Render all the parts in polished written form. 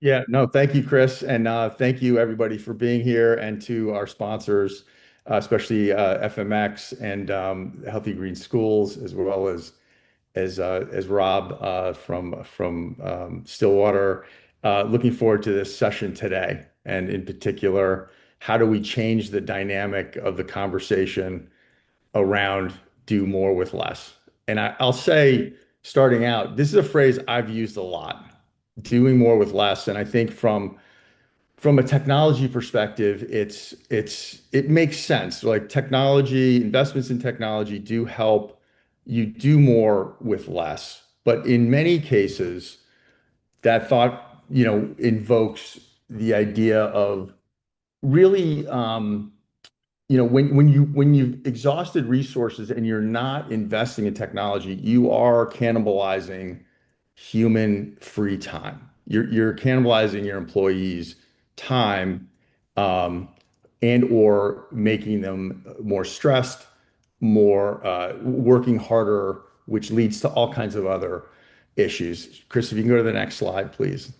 Yeah, no, thank you, Chris, and thank you everybody for being here, and to our sponsors, especially FMX and Healthy Green Schools, as well as Rob from Stillwater. Looking forward to this session today, and in particular, how do we change the dynamic of the conversation around do more with less? And I'll say, starting out, this is a phrase I've used a lot, doing more with less, and I think from a technology perspective, it makes sense. Like technology, investments in technology do help you do more with less. But in many cases, that thought, invokes the idea of really, when you've exhausted resources and you're not investing in technology, you are cannibalizing human free time. You're cannibalizing your employees' time, um, and or making them more stressed, more working harder, which leads to all kinds of other issues. Chris, if you can go to the next slide, please.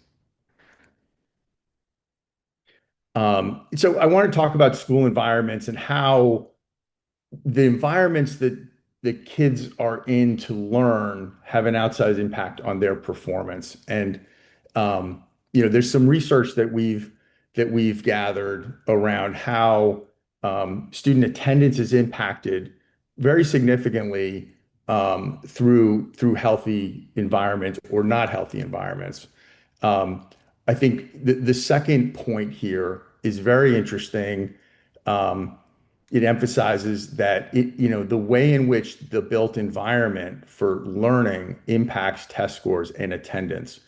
So I want to talk about school environments and how the environments that the kids are in to learn have an outsized impact on their performance. And there's some research that we've gathered around how student attendance is impacted very significantly through healthy environments or not healthy environments. Um, I think the second point here is very interesting. Um, it emphasizes that the way in which the built environment for learning impacts test scores and attendance.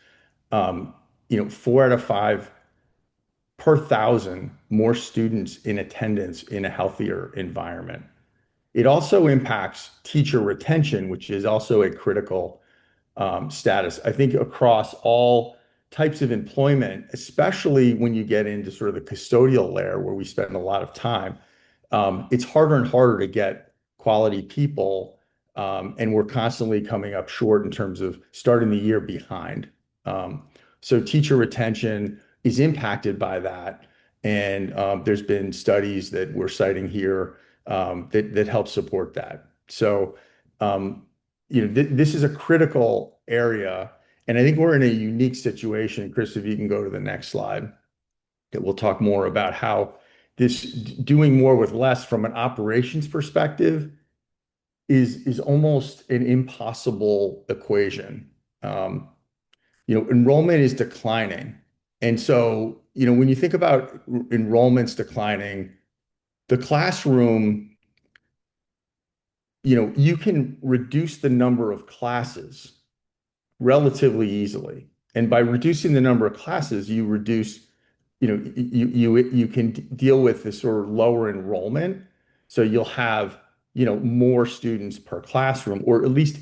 4 out of 5 per thousand more students in attendance in a healthier environment. It also impacts teacher retention, which is also a critical status. I think across all types of employment, especially when you get into sort of the custodial layer where we spend a lot of time, it's harder and harder to get quality people, and we're constantly coming up short in terms of starting the year behind. Um, so teacher retention is impacted by that, and there's been studies that we're citing here that help support that. So, this is a critical area, and I think we're in a unique situation. Chris, if you can go to the next slide, that we'll talk more about how this doing more with less from an operations perspective is almost an impossible equation. Um, Enrollment is declining. And so, when you think about enrollments declining, the classroom, you can reduce the number of classes relatively easily. And by reducing the number of classes, you reduce, you can deal with this sort of lower enrollment. So you'll have, more students per classroom, or at least,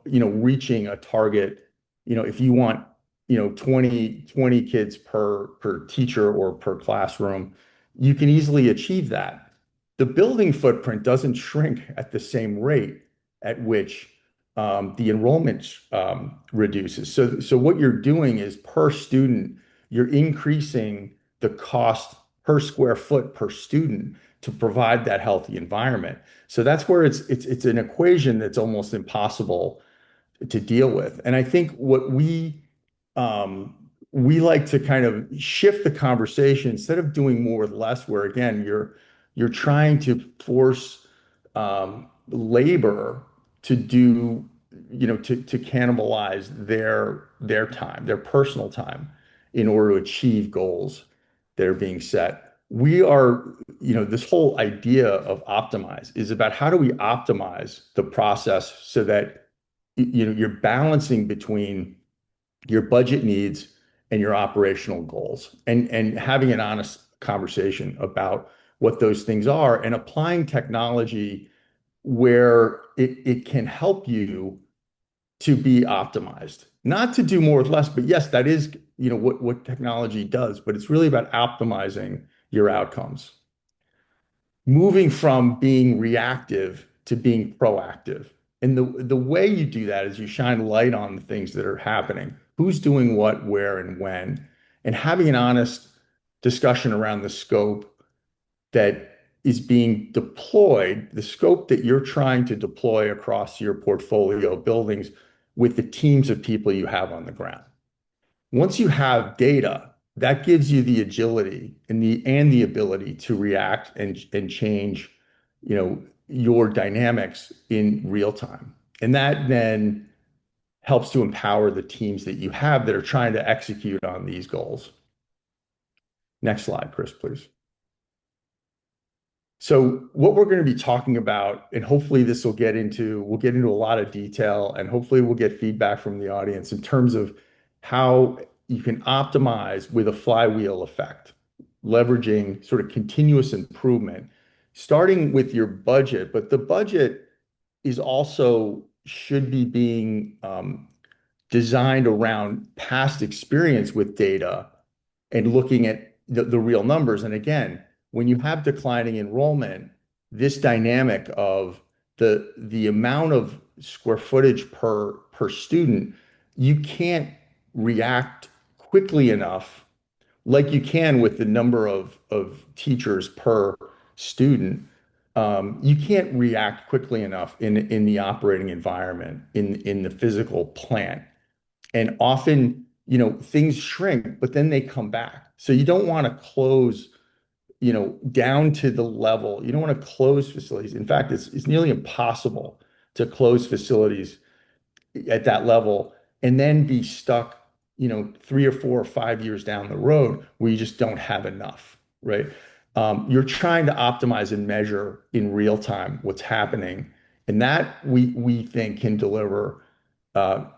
reaching a target. If you want, 20 kids per teacher or per classroom, you can easily achieve that. The building footprint doesn't shrink at the same rate at which the enrollment reduces. So what you're doing is per student, you're increasing the cost per square foot per student to provide that healthy environment. So that's where it's an equation that's almost impossible to deal with. And I think what we like to kind of shift the conversation instead of doing more with less, where again you're trying to force labor to do, to cannibalize their time, their personal time, in order to achieve goals that are being set. We are, this whole idea of optimize is about how do we optimize the process so that you're balancing between your budget needs and your operational goals, and having an honest conversation about what those things are, and applying technology where it can help you to be optimized, not to do more with less. But yes, that is, what technology does, but it's really about optimizing your outcomes, moving from being reactive to being proactive. And the way you do that is you shine light on the things that are happening, who's doing what, where, and when. and having an honest discussion around the scope that is being deployed, the scope that you're trying to deploy across your portfolio of buildings with the teams of people you have on the ground. Once you have data, that gives you the agility and the ability to react and change, your dynamics in real time. And that then helps to empower the teams that you have that are trying to execute on these goals. Next slide, Chris, please. So what we're going to be talking about, and hopefully we'll get into a lot of detail, and hopefully we'll get feedback from the audience in terms of how you can optimize with a flywheel effect, leveraging sort of continuous improvement, starting with your budget, but the budget is also should be being designed around past experience with data and looking at the real numbers. And again, when you have declining enrollment, this dynamic of the amount of square footage per student, you can't react quickly enough like you can with the number of teachers per student. You can't react quickly enough in the operating environment, in the physical plant. And often, things shrink, but then they come back. So you don't want to close, down to the level. You don't want to close facilities. In fact, it's nearly impossible to close facilities at that level and then be stuck, 3 or 4 or 5 years down the road where you just don't have enough, right? You're trying to optimize and measure in real time what's happening, and that we think can deliver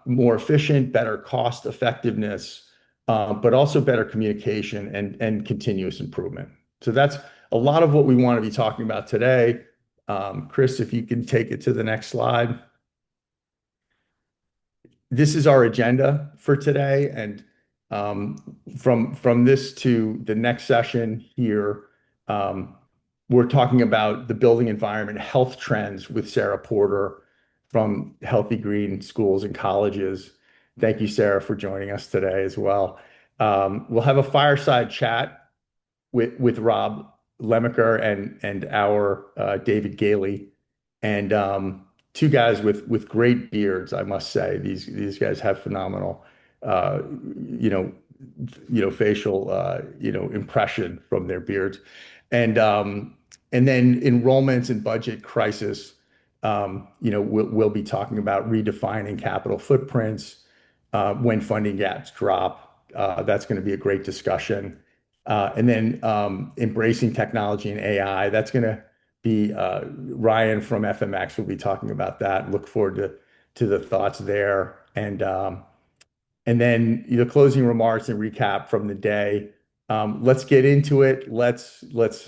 more efficient, better cost effectiveness, but also better communication and continuous improvement. So that's a lot of what we want to be talking about today. Chris, if you can take it to the next slide. This is our agenda for today, and from this to the next session here, um, we're talking about the building environment health trends with Sarah Porter from Healthy Green Schools and Colleges. Thank you, Sarah, for joining us today as well. We'll have a fireside chat with Rob Lemacher and our David Gailey, and two guys with great beards, I must say. These guys have phenomenal, uh, you know, facial, impression from their beards, and then enrollments and budget crisis. We'll be talking about redefining capital footprints when funding gaps drop. That's going to be a great discussion. And then embracing technology and AI. That's going to be Ryan from FMX will be talking about that. Look forward to the thoughts there. And then closing remarks and recap from the day. Let's get into it. Let's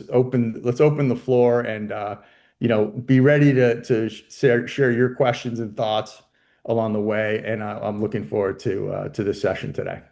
open the floor and be ready to share your questions and thoughts along the way. And I'm looking forward to this session today.